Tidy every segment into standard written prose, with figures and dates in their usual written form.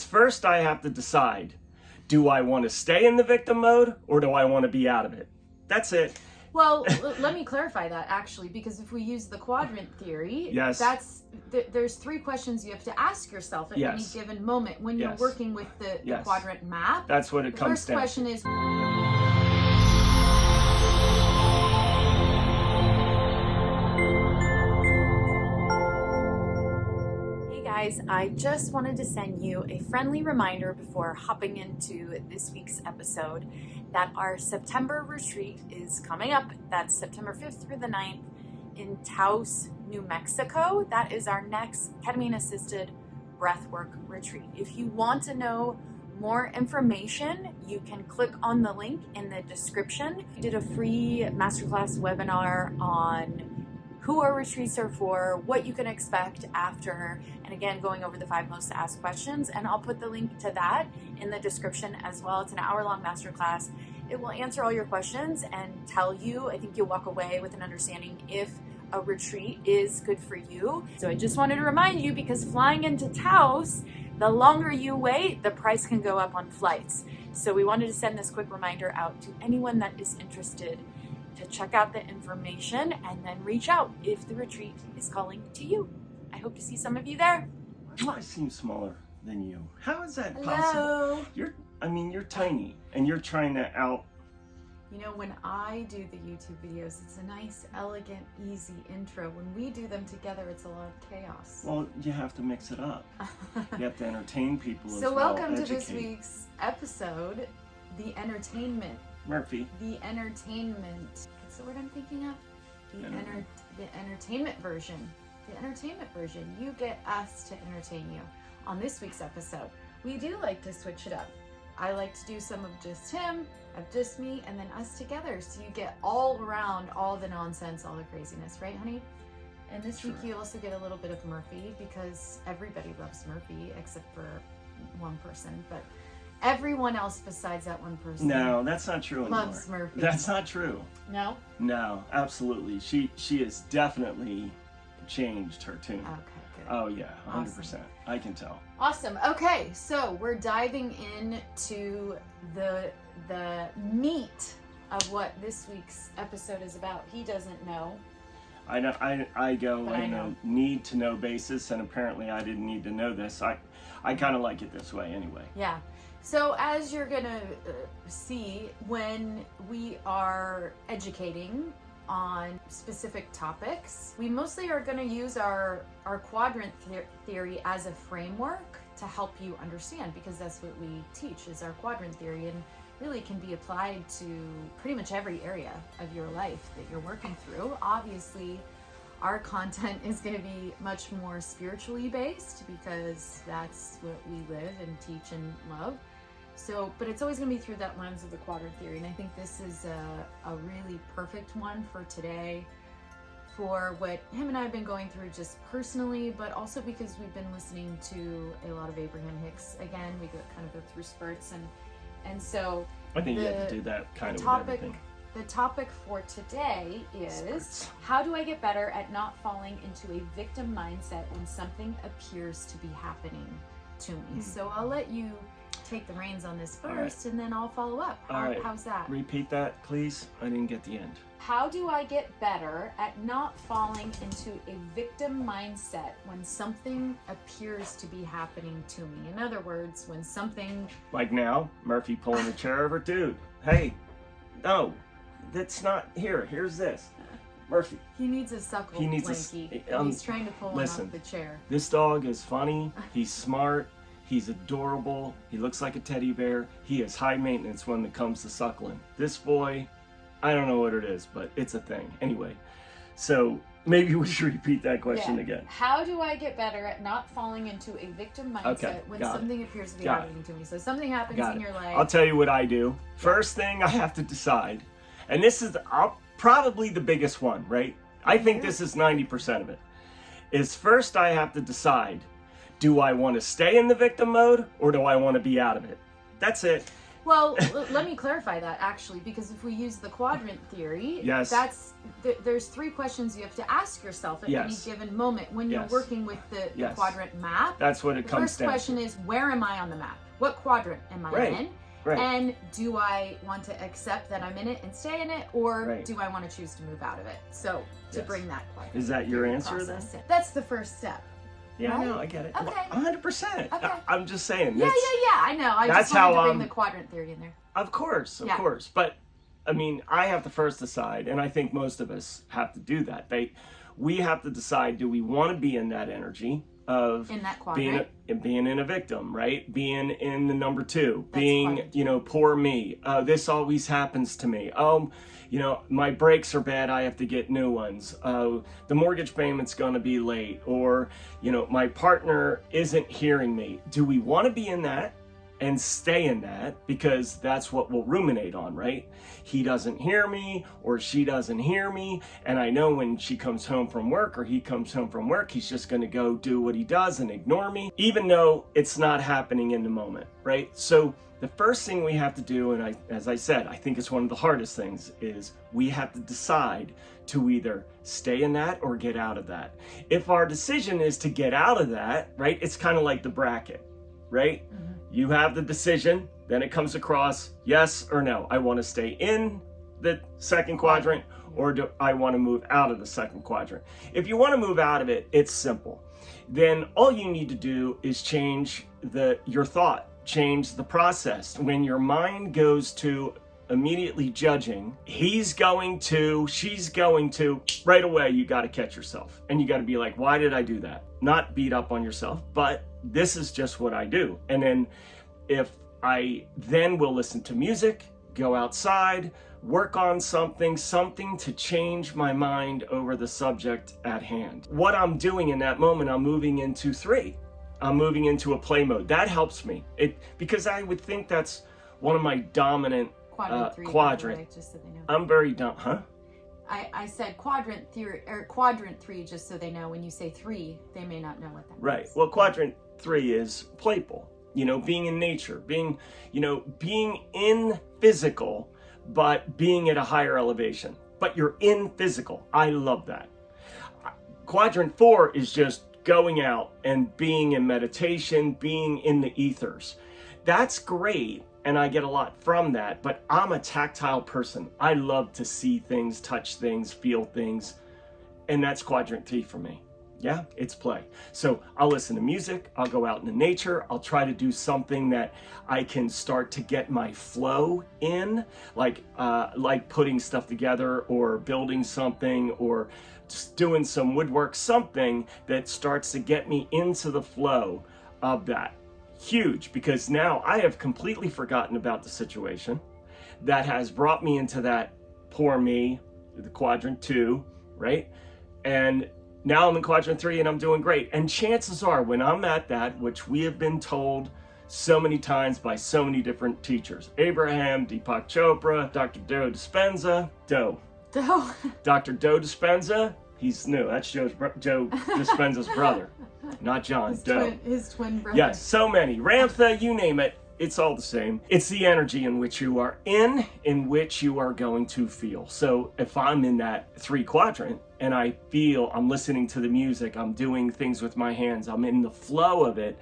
first I have to decide, do I want to stay in the victim mode or do I want to be out of it? That's it. Well, let me clarify that actually, because if we use the quadrant theory, yes, there's 3 questions you have to ask yourself at yes, any given moment when you're yes, working with the yes, quadrant map. That's what it the comes first down question to. is, hey guys, I just wanted to send you a friendly reminder before hopping into this week's episode that our September retreat is coming up. That's September 5th through the 9th in Taos, New Mexico. That is our next ketamine-assisted breathwork retreat. If you want to know more information, you can click on the link in the description. We did a free masterclass webinar on who our retreats are for, what you can expect after, and again, going over the 5 most asked questions. And I'll put the link to that in the description as well. It's an hour-long masterclass. It will answer all your questions and tell you, I think you'll walk away with an understanding if a retreat is good for you. So I just wanted to remind you, because flying into Taos, the longer you wait, the price can go up on flights. So we wanted to send this quick reminder out to anyone that is interested to check out the information and then reach out if the retreat is calling to you. I hope to see some of you there. Why do I seem smaller than you? How is that Hello. possible? You're tiny and you're trying to out. You know, when I do the YouTube videos, it's a nice, elegant, easy intro. When we do them together, it's a lot of chaos. Well, you have to mix it up. You have to entertain people as So well. welcome to this educate. week's episode, the entertainment. Murphy. The entertainment. What's the word I'm thinking of? The entertainment version. The entertainment version. You get us to entertain you. On this week's episode, we do like to switch it up. I like to do some of just him, of just me, and then us together. So you get all around all the nonsense, all the craziness, right, honey? And this week you also get a little bit of Murphy, because everybody loves Murphy except for one person. But everyone else besides that one person. No, that's not true anymore. Loves Murphy. That's not true. No? No, absolutely. She has definitely changed her tune. Okay, good. Oh yeah, 100%. Awesome. I can tell. Awesome. Okay, so we're diving into the meat of what this week's episode is about. He doesn't know. I know. I go But I on know. a need to know basis, and apparently I didn't need to know this. I kind of like it this way anyway. Yeah. So as you're gonna see, when we are educating on specific topics, we mostly are going to use our quadrant theory as a framework to help you understand, because that's what we teach, is our quadrant theory, and really can be applied to pretty much every area of your life that you're working through. Obviously, our content is going to be much more spiritually based, because that's what we live and teach and love. So, but it's always going to be through that lens of the quadrant theory, and I think this is a really perfect one for today, for what him and I have been going through just personally, but also because we've been listening to a lot of Abraham Hicks. Again, we kind of go through spurts, and so I think you have to do that kind of with everything. The topic for today is, how do I get better at not falling into a victim mindset when something appears to be happening to me? So I'll let you take the reins on this first, and then I'll follow up. How's that? Repeat that, please. I didn't get the end. How do I get better at not falling into a victim mindset when something appears to be happening to me? In other words, when something... Like now, Murphy pulling a chair over. Dude, hey, no, that's not here. Here's this. Murphy. He needs a suckle blankie. He's trying to pull him off the chair. This dog is funny. He's smart. He's adorable. He looks like a teddy bear. He is high maintenance when it comes to suckling. This boy, I don't know what it is, but it's a thing. Anyway, so maybe we should repeat that question again. How do I get better at not falling into a victim mindset when something appears to be happening to me? So something happens in your life. I'll tell you what I do. First thing I have to decide, and this is probably the biggest one, right? I think this is 90% of it, is first I have to decide, do I want to stay in the victim mode or do I want to be out of it? That's it. Well, let me clarify that actually, because if we use the quadrant theory, Yes. There's 3 questions you have to ask yourself at any given moment when you're working with the quadrant map. That's what it comes down to. The first question is, where am I on the map? What quadrant am I in? Right. And do I want to accept that I'm in it and stay in it, or do I want to choose to move out of it? So to bring that quadrant. Is that your answer then? That's the first step. Yeah, right? I know, I get it. Okay. 100%. Okay. I'm just saying. Yeah, I know. I just wanted to bring the quadrant theory in there. Of course. But, I mean, I have to first decide, and I think most of us have to do that. We have to decide, do we want to be in that energy of in that quadrant? being in a victim, right? Being in the number 2, being, poor me. This always happens to me. My brakes are bad, I have to get new ones. The mortgage payment's gonna be late, or, my partner isn't hearing me. Do we want to be in that and stay in that? Because that's what we'll ruminate on, right? He doesn't hear me, or she doesn't hear me, and I know when she comes home from work or he comes home from work, he's just gonna go do what he does and ignore me, even though it's not happening in the moment, right? So the first thing we have to do, and as I said, I think it's one of the hardest things, is we have to decide to either stay in that or get out of that. If our decision is to get out of that, right, it's kind of like the bracket, right? Mm-hmm. You have the decision, then it comes across yes or no. I want to stay in the second quadrant, or do I want to move out of the second quadrant? If you want to move out of it, it's simple. Then all you need to do is change your thought. Change the process. When your mind goes to immediately judging, she's going to, right away you got to catch yourself. And you got to be like, why did I do that? Not beat up on yourself, but this is just what I do. And then if I then will listen to music, go outside, work on something to change my mind over the subject at hand. What I'm doing in that moment, I'm moving into 3. I'm moving into a play mode. That helps me. Because I would think that's one of my dominant quadrant. Just so they know. I'm very dumb, huh? I said quadrant theory or quadrant 3, just so they know. When you say 3, they may not know what that means. Right. Well, quadrant 3 is playful. Being in nature, being in physical, but being at a higher elevation. But you're in physical. I love that. Quadrant 4 is just going out and being in meditation, being in the ethers. That's great, and I get a lot from that, but I'm a tactile person. I love to see things, touch things, feel things, and that's quadrant 3 for me. Yeah, it's play. So I'll listen to music, I'll go out into nature, I'll try to do something that I can start to get my flow in, like putting stuff together or building something or just doing some woodwork, something that starts to get me into the flow of that. Huge, because now I have completely forgotten about the situation that has brought me into that poor me, the quadrant 2, right? And now I'm in quadrant 3 and I'm doing great. And chances are when I'm at that, which we have been told so many times by so many different teachers, Abraham, Deepak Chopra, Dr. Joe Dispenza, Dr. Joe Dispenza, he's new. That's Joe Dispenza's brother, not John. His twin brother. Yes, so many. Ramtha, you name it. It's all the same. It's the energy in which you are in which you are going to feel. So if I'm in that 3 quadrant and I feel I'm listening to the music, I'm doing things with my hands, I'm in the flow of it,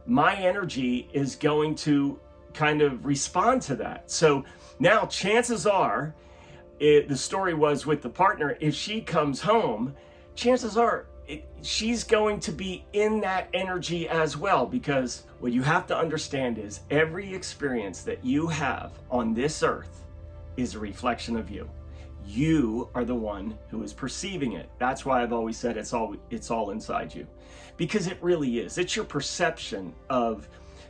my energy is going to kind of respond to that. So now chances are, the story was with the partner, if she comes home, chances are she's going to be in that energy as well, because what you have to understand is every experience that you have on this earth is a reflection of you. You are the one who is perceiving it. That's why I've always said it's all inside you, because it really is. It's your perception of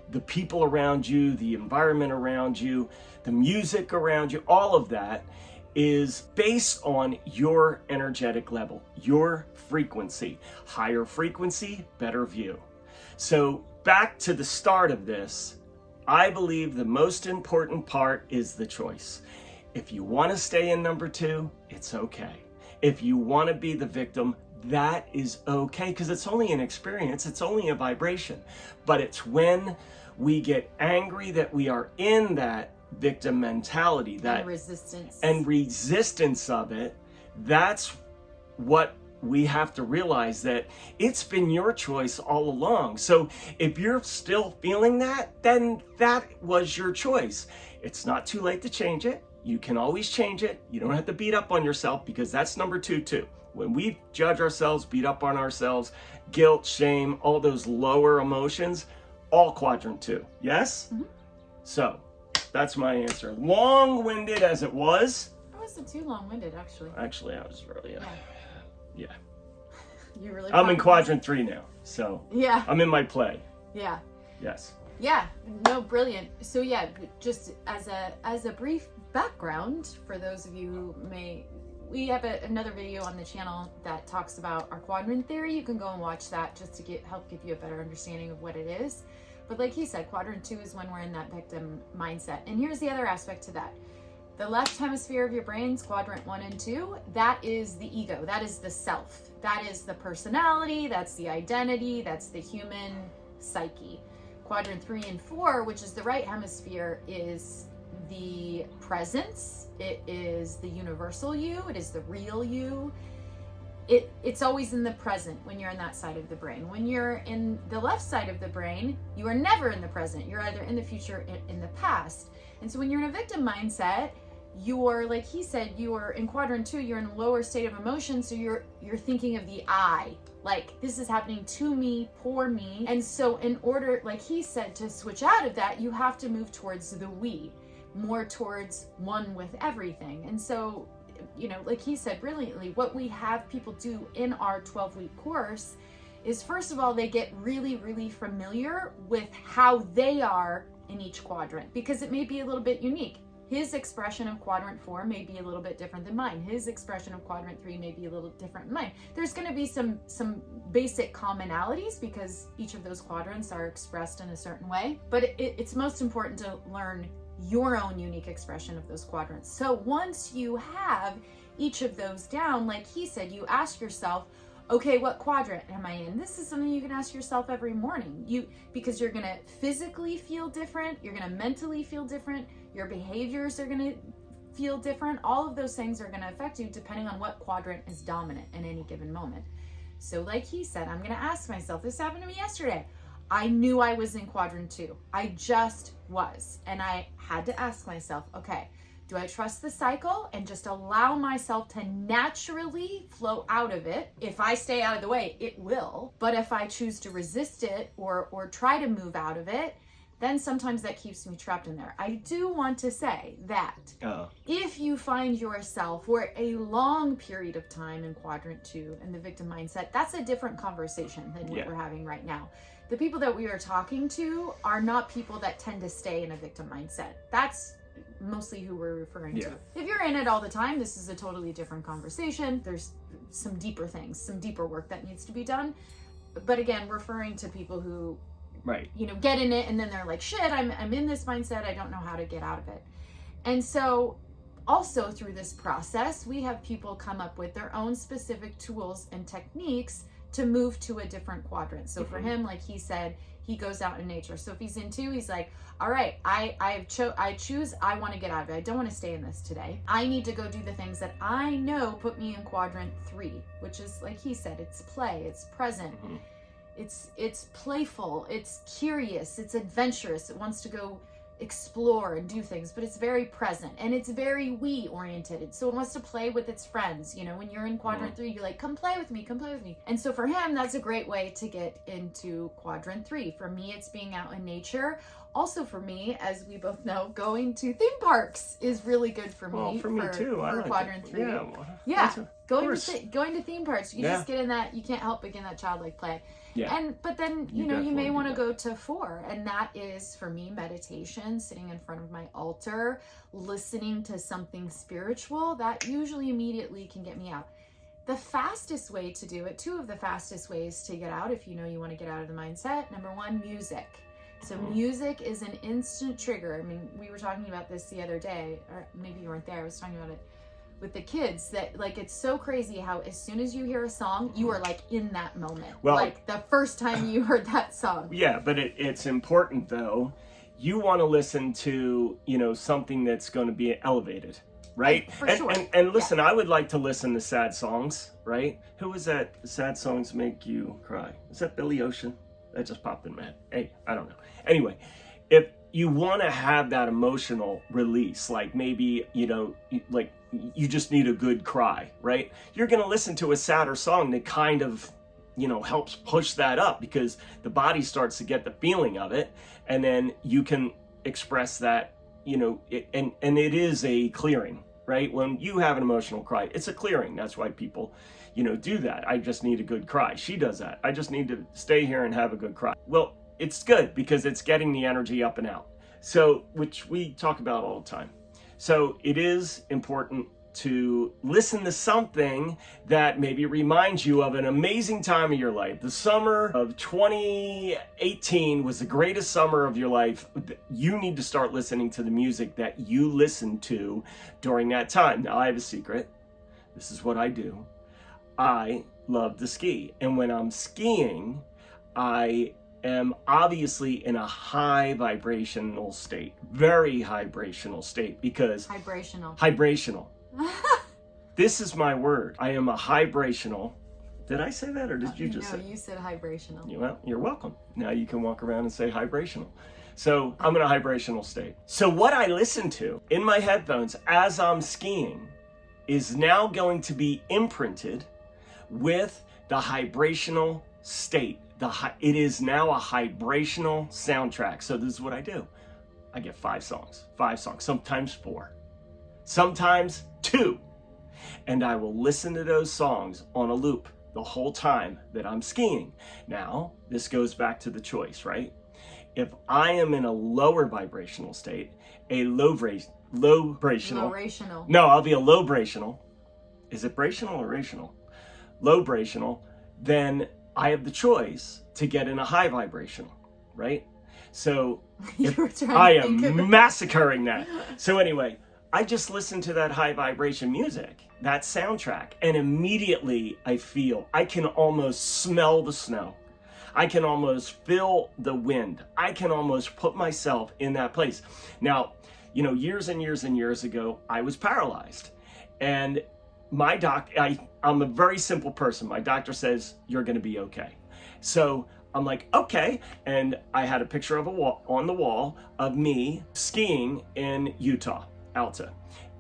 the people around you, the environment around you, the music around you, all of that is based on your energetic level, your frequency. Higher frequency, better view. So back to the start of this, I believe the most important part is the choice. If you want to stay in number 2, it's okay. If you want to be the victim, that is okay, because it's only an experience, it's only a vibration. But it's when We get angry that we are in that victim mentality, that resistance of it. That's what we have to realize, that it's been your choice all along. So if you're still feeling that, then that was your choice. It's not too late to change it. You can always change it. You don't have to beat up on yourself, because that's number two too. When we judge ourselves, beat up on ourselves, guilt, shame, all those lower emotions, all quadrant 2. Yes? Mm-hmm. So that's my answer. Long-winded as it was. It wasn't too long-winded, actually. Actually, I was really, yeah. You really? I'm in quadrant 3 now, so yeah. I'm in my play. Yeah. Yes. Yeah. No, brilliant. So yeah, just as a brief background for those of you who we have another video on the channel that talks about our quadrant theory. You can go and watch that just to help give you a better understanding of what it is. But like he said, quadrant 2 is when we're in that victim mindset. And here's the other aspect to that. The left hemisphere of your brain's quadrant 1 and 2, that is the ego, that is the self, that is the personality, that's the identity, that's the human psyche. Quadrant 3 and 4, which is the right hemisphere, is the presence, it is the universal you, it is the real you. It's always in the present when you're in that side of the brain. When you're in the left side of the brain, you are never in the present. You're either in the future or in the past. And so when you're in a victim mindset, you're, like he said, you are in quadrant 2, you're in a lower state of emotion, so you're thinking of the I, like this is happening to me, poor me. And so in order, like he said, to switch out of that, you have to move towards the we, more towards one with everything. And so, you know, like he said brilliantly, what we have people do in our 12-week course is, first of all, they get really, really familiar with how they are in each quadrant, because it may be a little bit unique. His expression of quadrant 4 may be a little bit different than mine. His expression of quadrant 3 may be a little different than mine. There's going to be some basic commonalities because each of those quadrants are expressed in a certain way. But it's most important to learn your own unique expression of those quadrants. So once you have each of those down, like he said, you ask yourself, okay, what quadrant am I in? This is something you can ask yourself every morning. Because you're going to physically feel different, you're going to mentally feel different, your behaviors are going to feel different. All of those things are going to affect you depending on what quadrant is dominant in any given moment. So like he said, I'm going to ask myself, this happened to me yesterday. I knew I was in quadrant 2. I just was. And I had to ask myself, okay, do I trust the cycle and just allow myself to naturally flow out of it? If I stay out of the way, it will. But if I choose to resist it or try to move out of it, then sometimes that keeps me trapped in there. I do want to say that if you find yourself for a long period of time in quadrant 2 in the victim mindset, that's a different conversation than what we're having right now. The people that we are talking to are not people that tend to stay in a victim mindset. That's mostly who we're referring to. If you're in it all the time, this is a totally different conversation. There's some deeper things, some deeper work that needs to be done. But again, referring to people who, you know, get in it and then they're like, shit, I'm in this mindset. I don't know how to get out of it. And so also through this process, we have people come up with their own specific tools and techniques to move to a different quadrant. So for him, like he said, he goes out in nature. So if he's in 2, he's like, all right, I choose, I want to get out of it. I don't want to stay in this today. I need to go do the things that I know put me in quadrant 3, which is, like he said, it's play, it's present, it's playful, it's curious, it's adventurous. It wants to go explore and do things, but it's very present and it's very we oriented. So it wants to play with its friends. You know, when you're in quadrant 3, you're like, come play with me, come play with me. And so for him, that's a great way to get into quadrant 3. For me, it's being out in nature. Also for me, as we both know, going to theme parks is really good for me. Well, for me too. For quadrant 3. Going to theme parks, you just get in that, you can't help but get in that childlike play. But then, you know, you may want to go to 4, and that is for me meditation, sitting in front of my altar, listening to something spiritual. That usually immediately can get me out. The fastest way to do it, 2 of the fastest ways to get out, if you know you want to get out of the mindset, number 1, music. So music is an instant trigger. I mean, we were talking about this the other day, or maybe you weren't there. I was talking about it with the kids that like it's so crazy how as soon as you hear a song, you are like in that moment. Well, like the first time you heard that song. Yeah, but it's important though. You want to listen to, something that's going to be elevated, right? For sure. And listen, I would like to listen to sad songs, right? Who was that? Sad songs make you cry. Is that Billy Ocean? That just popped in my head. Hey, I don't know. Anyway, if you want to have that emotional release, like maybe, like you just need a good cry, right? You're going to listen to a sadder song that kind of, helps push that up because the body starts to get the feeling of it. And then you can express that, and it is a clearing, right? When you have an emotional cry, it's a clearing. That's why people, do that. I just need a good cry. She does that. I just need to stay here and have a good cry. Well, it's good because it's getting the energy up and out. So, which we talk about all the time. So it is important to listen to something that maybe reminds you of an amazing time of your life. The summer of 2018 was the greatest summer of your life. You need to start listening to the music that you listened to during that time. Now, I have a secret. This is what I do. I love to ski. And when I'm skiing, I am obviously in a high vibrational state, very vibrational state because... Vibrational. This is my word. I am a vibrational. Did I say that or did you just say? No, you said vibrational. Well, you're welcome. Now you can walk around and say vibrational. So I'm in a vibrational state. So what I listen to in my headphones as I'm skiing is now going to be imprinted with the vibrational state. It is now a vibrational soundtrack. So this is what I do. I get 5 songs, sometimes 4, sometimes 2. And I will listen to those songs on a loop the whole time that I'm skiing. Now, this goes back to the choice, right? If I am in a lower vibrational state, low brational. No, I'll be a low brational. Is it brational or rational? Low brational, then I have the choice to get in a high vibrational, right? So I am massacring that. So anyway, I just listen to that high vibration music, that soundtrack, and immediately I can almost smell the snow. I can almost feel the wind. I can almost put myself in that place. Now, years and years and years ago, I was paralyzed. And my I'm a very simple person. My doctor says, you're going to be okay. So I'm like, okay. And I had a picture of on the wall of me skiing in Utah, Alta.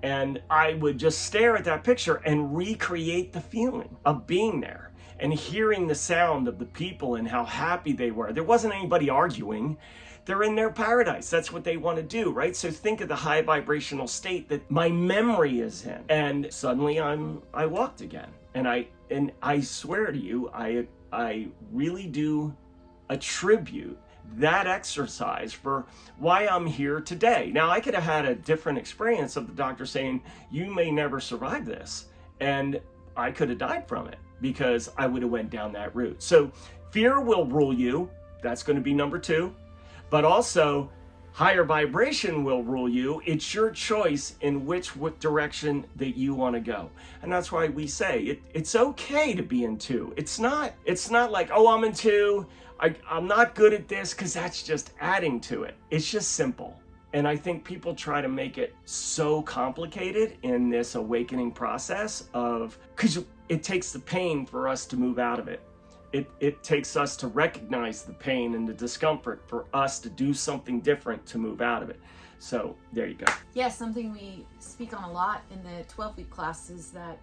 And I would just stare at that picture and recreate the feeling of being there and hearing the sound of the people and how happy they were. There wasn't anybody arguing. They're in their paradise. That's what they want to do, right? So think of the high vibrational state that my memory is in. And suddenly I walked again. And I swear to you, I really do attribute that exercise for why I'm here today. Now, I could have had a different experience of the doctor saying, you may never survive this. And I could have died from it because I would have went down that route. So fear will rule you. That's going to be number 2. But also, higher vibration will rule you. It's your choice in which direction that you want to go. And that's why we say it's okay to be in 2. It's not like, oh, I'm in 2. I'm not good at this, because that's just adding to it. It's just simple. And I think people try to make it so complicated in this awakening process because it takes the pain for us to move out of it. It takes us to recognize the pain and the discomfort for us to do something different to move out of it. So there you go. Yeah, something we speak on a lot in the 12-week class is that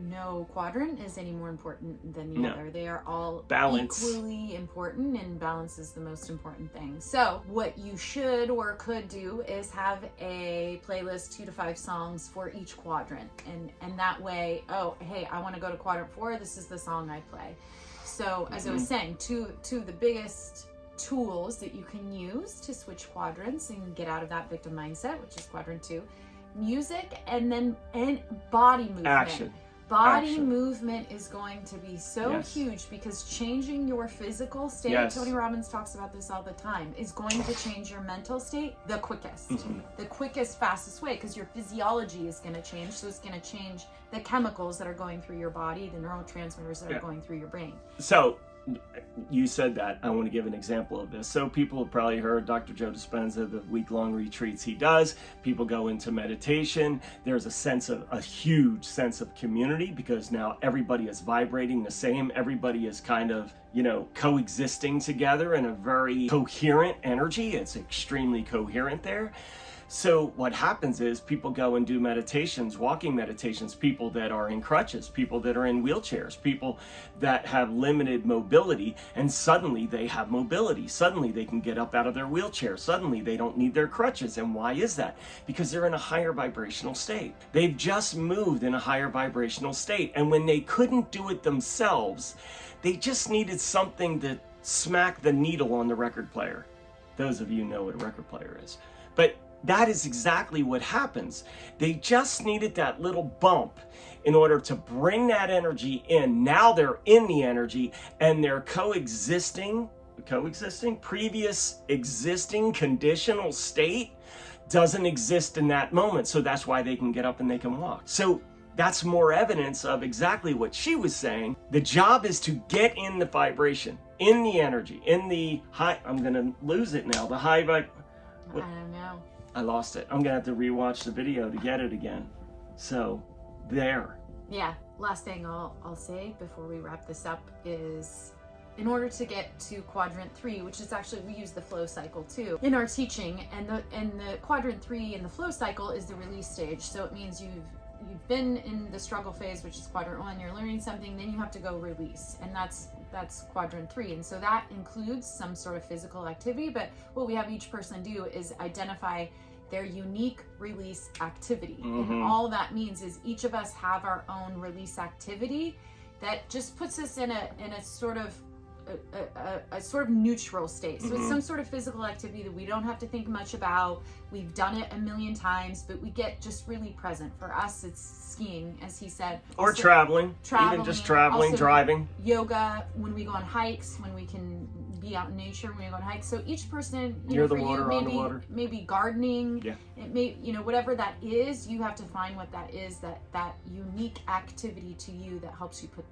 no quadrant is any more important than the other. They are all equally important, and balance is the most important thing. So what you should or could do is have a playlist 2 to 5 songs for each quadrant. And that way, oh, hey, I want to go to quadrant 4. This is the song I play. So as I was saying, two of the biggest tools that you can use to switch quadrants and get out of that victim mindset, which is quadrant 2, music, and body movement. Action. body action. movement is going to be so Yes. huge, because changing your physical state, Yes. Tony Robbins talks about this all the time, is going to change your mental state the quickest. The quickest, fastest way, because your physiology is going to change. So it's going to change the chemicals that are going through your body, the neurotransmitters that are going through your brain. So you said that. I want to give an example of this. So people have probably heard Dr. Joe Dispenza, the week-long retreats he does. People go into meditation. There's a huge sense of community, because now everybody is vibrating the same. Everybody is kind of, coexisting together in a very coherent energy. It's extremely coherent there. So what happens is people go and do meditations, walking meditations, people that are in crutches, people that are in wheelchairs, people that have limited mobility, and suddenly they have mobility. Suddenly they can get up out of their wheelchair. Suddenly they don't need their crutches. And why is that? Because they're in a higher vibrational state. They've just moved in a higher vibrational state. And when they couldn't do it themselves, they just needed something to smack the needle on the record player. Those of you know what a record player is. But that is exactly what happens. They just needed that little bump in order to bring that energy in. Now they're in the energy, and they're coexisting, previous existing conditional state doesn't exist in that moment. So that's why they can get up and they can walk. So that's more evidence of exactly what she was saying. The job is to get in the vibration, in the energy, in the high, I'm going to lose it now, the high vibe. I don't know. I lost it. I'm gonna have to rewatch the video to get it again. So, there. Yeah, last thing I'll say before we wrap this up is, in order to get to quadrant 3, which is actually, we use the flow cycle too in our teaching, and the quadrant 3 in the flow cycle is the release stage. So it means you've been in the struggle phase, which is quadrant 1, you're learning something, then you have to go release, and that's quadrant 3. And so that includes some sort of physical activity, but what we have each person do is identify their unique release activity. And all that means is each of us have our own release activity that just puts us in a sort of a sort of neutral state. So it's some sort of physical activity that we don't have to think much about. We've done it a million times, but we get just really present. For us, it's skiing, as he said. Or Also, traveling, even just traveling, also driving. Yoga, when we go on hikes, when we can be out in nature, when we go on hikes. So each person, Near the for water, you, on the water. maybe gardening. Yeah. It may, whatever that is, you have to find what that is, that unique activity to you that helps you put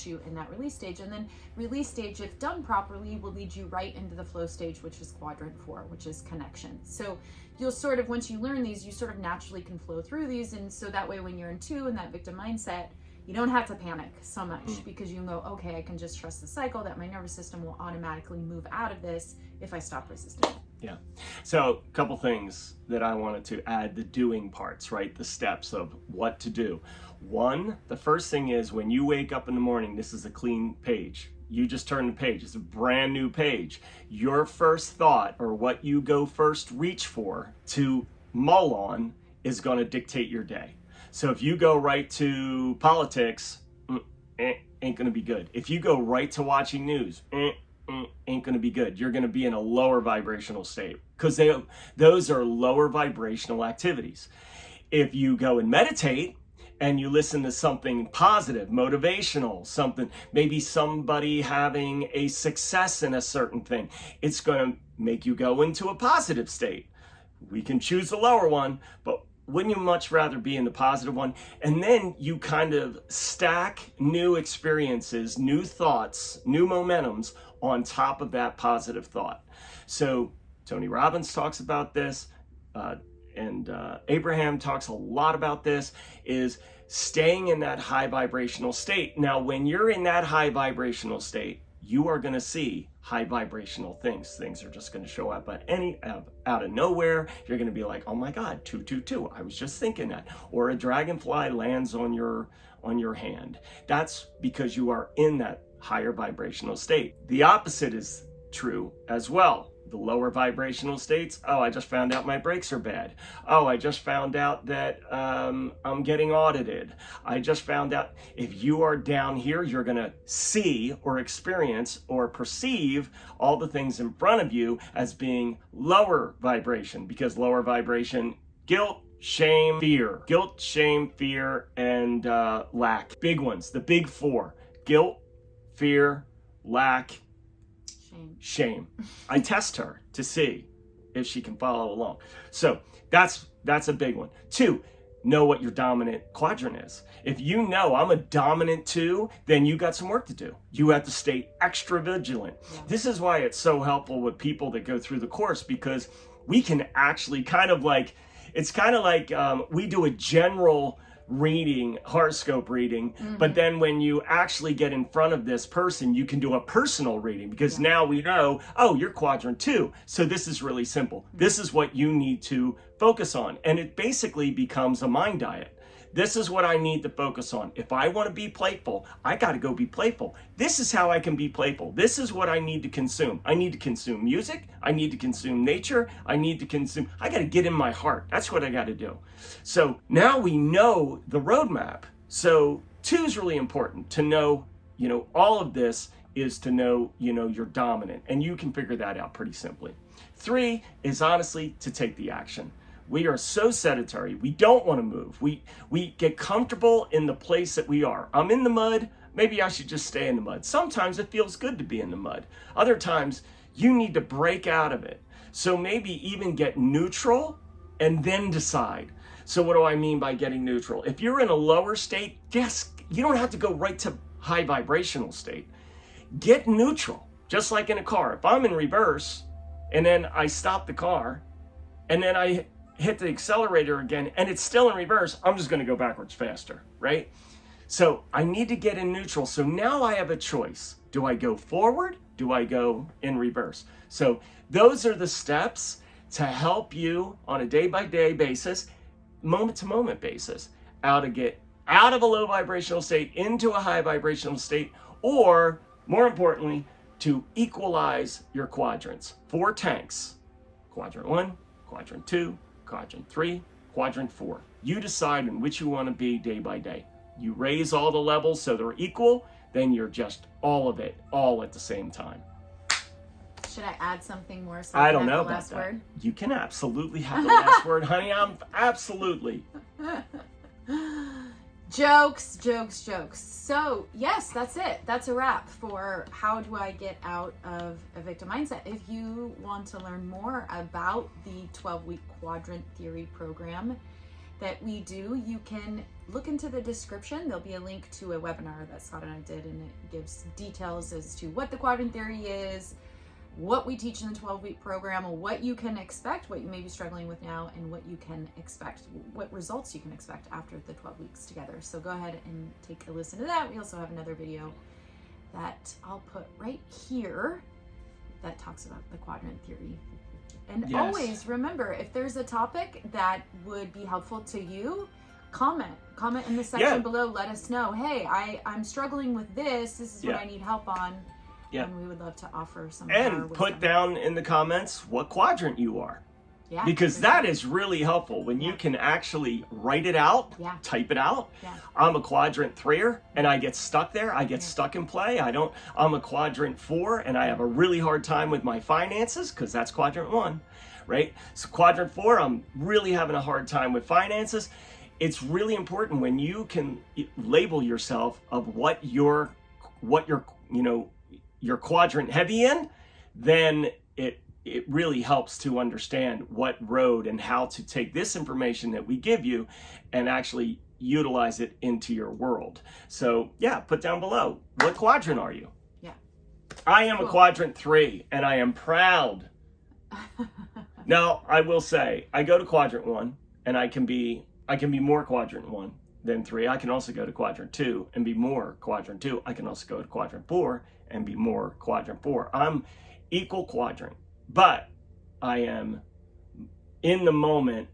you in that release stage. And then release stage, if done properly, will lead you right into the flow stage, which is quadrant 4, which is connection. So you'll sort of, once you learn these, you sort of naturally can flow through these. And so that way, when you're in 2 in that victim mindset, you don't have to panic so much, because you go, okay, I can just trust the cycle, that my nervous system will automatically move out of this if I stop resisting. Yeah. So a couple things that I wanted to add, the doing parts, right? The steps of what to do. 1, the first thing is, when you wake up in the morning, this is a clean page. You just turn the page. It's a brand new page. Your first thought, or what you go first reach for to mull on, is going to dictate your day. So if you go right to politics, ain't going to be good. If you go right to watching news, ain't going to be good. You're going to be in a lower vibrational state, because those are lower vibrational activities. If you go and meditate and you listen to something positive, motivational, something, maybe somebody having a success in a certain thing, it's going to make you go into a positive state. We can choose the lower one, but wouldn't you much rather be in the positive one? And then you kind of stack new experiences, new thoughts, new momentums on top of that positive thought. So Tony Robbins talks about this, and Abraham talks a lot about this, is staying in that high vibrational state. Now, when you're in that high vibrational state, you are going to see high vibrational things. Things are just going to show up out of nowhere. You're going to be like, oh my God, 222. I was just thinking that. Or a dragonfly lands on your hand. That's because you are in that higher vibrational state. The opposite is true as well. The lower vibrational states, oh, I just found out my brakes are bad. Oh, I just found out that I'm getting audited. I just found out. If you are down here, you're going to see or experience or perceive all the things in front of you as being lower vibration, because lower vibration, guilt, shame, fear. Guilt, shame, fear, and lack. Big ones, the big four. Guilt, fear, lack, shame. I test her to see if she can follow along. So that's a big one. 2, know what your dominant quadrant is. If you know I'm a dominant 2, then you got some work to do. You have to stay extra vigilant. Yeah. This is why it's so helpful with people that go through the course, because we can actually it's kind of like we do a general reading, horoscope reading, but then when you actually get in front of this person, you can do a personal reading, because now we know, oh, you're quadrant 2. So this is really simple. This is what you need to focus on. And it basically becomes a mind diet. This is what I need to focus on. If I want to be playful, I got to go be playful. This is how I can be playful. This is what I need to consume. I need to consume music. I need to consume nature. I got to get in my heart. That's what I got to do. So now we know the roadmap. So 2 is really important to know, all of this is to know, you're dominant, and you can figure that out pretty simply. 3 is honestly to take the action. We are so sedentary. We don't want to move. We get comfortable in the place that we are. I'm in the mud. Maybe I should just stay in the mud. Sometimes it feels good to be in the mud. Other times you need to break out of it. So maybe even get neutral and then decide. So what do I mean by getting neutral? If you're in a lower state, yes, you don't have to go right to high vibrational state. Get neutral, just like in a car. If I'm in reverse and then I stop the car and then I hit the accelerator again and it's still in reverse, I'm just going to go backwards faster, right? So I need to get in neutral. So now I have a choice. Do I go forward? Do I go in reverse? So those are the steps to help you on a day-by-day basis, moment-to-moment basis, how to get out of a low vibrational state into a high vibrational state, or more importantly, to equalize your quadrants. 4 tanks. Quadrant 1, quadrant 2, quadrant 3, quadrant 4. You decide in which you want to be day by day. You raise all the levels so they're equal, then you're just all of it, all at the same time. Should I add something more? So I don't know about that. Word? You can absolutely have the last word, honey. I'm absolutely. Jokes. So yes, that's it. That's a wrap for how do I get out of a victim mindset. If you want to learn more about the 12-week quadrant theory program that we do, you can look into the description. There'll be a link to a webinar that Scott and I did, and it gives details as to what the quadrant theory is, what we teach in the 12-week program, what you can expect, what you may be struggling with now, and what you can expect, what results you can expect after the 12 weeks together. So go ahead and take a listen to that. We also have another video that I'll put right here that talks about the quadrant theory. And always remember, if there's a topic that would be helpful to you, comment in the section below. Let us know, hey, I'm struggling with this. This is what I need help on. Yeah. And we would love to offer some. And put down in the comments what quadrant you are. Yeah. Because that is really helpful when you can actually write it out, type it out. Yeah. I'm a quadrant 3er and I get stuck there. I get stuck in play. I'm a quadrant 4 and I have a really hard time with my finances, because that's quadrant 1, right? So quadrant 4, I'm really having a hard time with finances. It's really important when you can label yourself of what you're quadrant heavy in, then it really helps to understand what road and how to take this information that we give you and actually utilize it into your world. So put down below, what quadrant are you? Yeah. I am a quadrant 3 and I am proud. Now, I will say, I go to quadrant 1 and I can be more quadrant 1 than 3. I can also go to quadrant 2 and be more quadrant 2. I can also go to quadrant 4 and be more quadrant 4. I'm equal quadrant, but I am in the moment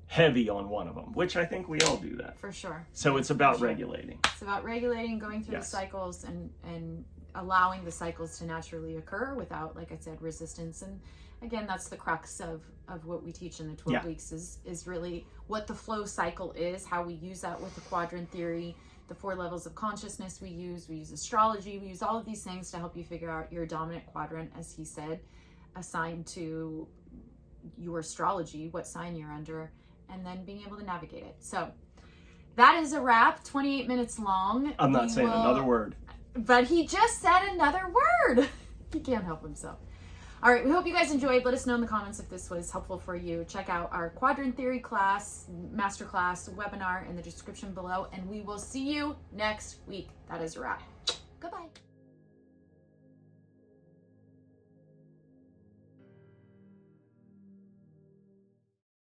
heavy on one of them, which I think we all do that. For sure. So it's about regulating. It's about regulating, going through the cycles and allowing the cycles to naturally occur without, like I said, resistance. And again, that's the crux of what we teach in the 12 weeks is really what the flow cycle is, how we use that with the quadrant theory, the 4 levels of consciousness we use astrology, we use all of these things to help you figure out your dominant quadrant, as he said, assigned to your astrology, what sign you're under, and then being able to navigate it. So that is a wrap, 28 minutes long. I'm not saying another word. But he just said another word. He can't help himself. All right, we hope you guys enjoyed. Let us know in the comments if this was helpful for you. Check out our quadrant theory class, masterclass webinar in the description below, and we will see you next week. That is a wrap. Goodbye.